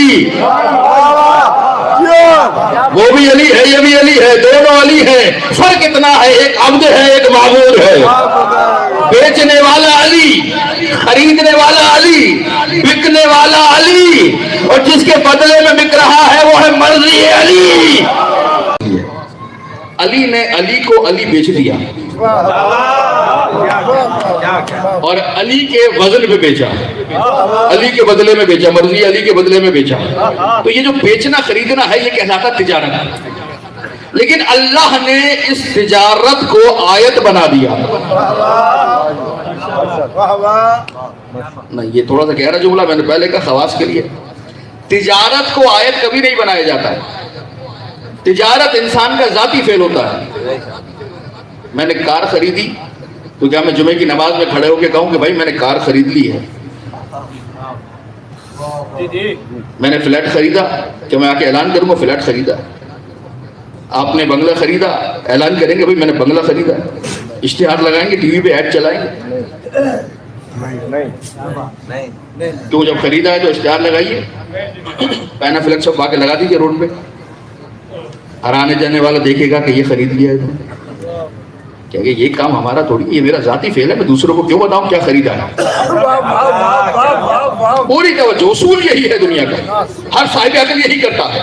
علی، وہ بھی علی ہے یہ بھی علی ہے، دونوں علی ہیں، فرق اتنا ہے ایک عبد ہے ایک معبود ہے۔ بیچنے والا علی، خریدنے والا علی، بکنے والا علی، اور جس کے بدلے میں بک رہا ہے وہ ہے مرضی علی۔ علی نے علی کو علی بیچ دیا اور علی کے وزن پہ بیچا، علی کے بدلے میں بیچا، مرضی علی کے بدلے میں بیچا۔ تو یہ جو بیچنا خریدنا ہے یہ کہلاتا تجارت، لیکن اللہ نے اس تجارت کو آیت بنا دیا۔ نہیں یہ تھوڑا سا گہرا جملہ میں نے پہلے کہا خواص کے لیے، تجارت کو آیت کبھی نہیں بنایا جاتا ہے۔ تجارت انسان کا ذاتی فعل ہوتا ہے۔ میں نے کار خریدی تو کیا میں جمعے کی نماز میں کھڑے ہو کے کہوں کہ بھائی میں نے کار خرید لی ہے؟ میں نے فلیٹ خریدا کہ میں آ کے اعلان کروں گا فلیٹ خریدا؟ آپ نے بنگلہ خریدا اعلان کریں گے بھائی میں نے بنگلہ خریدا؟ اشتہار لگائیں گے ٹی وی پہ ایڈ چلائیں گے؟ کیوں جب خریدا ہے تو اشتہار لگائیے، پینا فلیکس سب آ کے لگا دیجیے روڈ پہ، ہر آنے جانے والا دیکھے گا کہ یہ خرید لیا ہے۔ کیا کہ یہ کام ہمارا تھوڑی، یہ میرا ذاتی فعل ہے، میں دوسروں کو کیوں بتاؤں کیا خریدا ہے؟ پوری توجہ، اصول یہی ہے دنیا کا، ہر صاحب عقل یہی کرتا ہے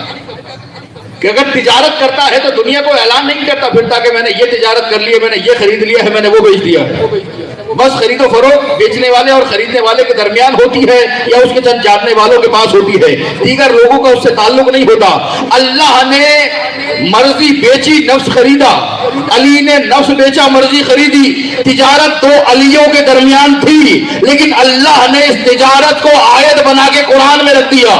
کہ اگر تجارت کرتا ہے تو دنیا کو اعلان نہیں کرتا پھرتا کہ میں نے یہ تجارت کر لی ہے، میں نے یہ خرید لیا ہے، میں نے وہ بیچ دیا ہے۔ بس خرید و فروخت بیچنے والے اور خریدنے والے کے درمیان ہوتی ہے یا اس کے چند جاننے والوں کے پاس ہوتی ہے، دیگر لوگوں کا اس سے تعلق نہیں ہوتا۔ اللہ نے مرضی بیچی نفس خریدا، علی نے نفس بیچا مرضی خریدی، تجارت دو علیوں کے درمیان تھی، لیکن اللہ نے اس تجارت کو آیت بنا کے قرآن میں رکھ دیا۔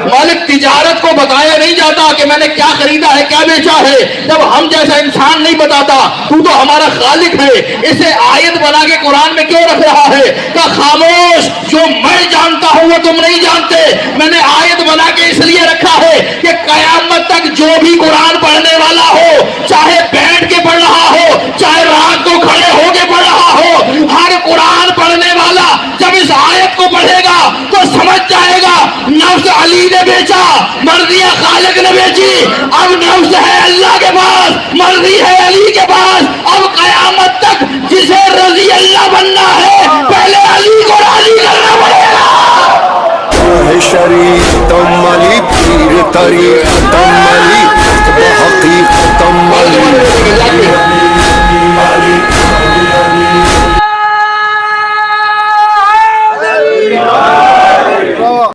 مالک تجارت کو بتایا نہیں جاتا کہ میں نے کیا خریدا ہے کیا بیچا ہے، جب ہم جیسا انسان نہیں بتاتا، تو تو ہمارا خالق ہے، اسے آیت بنا کے قرآن میں کیوں رکھ رہا ہے؟ کہ خاموش، جو میں جانتا ہوں وہ تم نہیں جانتے، میں نے آیت بنا کے اس لیے رکھا ہے کہ قیامت تک جو بھی قرآن پڑھنے والا ہو، چاہے بیٹھ کے پڑھ رہا ہو چاہے رات کو کھڑے ہو کے پڑھ رہا ہو، ہر قرآن پڑھنے والا جب اس آیت کو پڑھے گا تو سمجھ جائے گا نفس علی نے بیچا، مرضی خالق نے بیچی، اب نفس ہے اللہ کے پاس، مرضی ہے علی کے پاس، اب قیامت تک جسے رضی اللہ بننا ہے پہلے علی کو راضی کرنا پڑے گا۔ شریف تم علی پیر طریق تم علی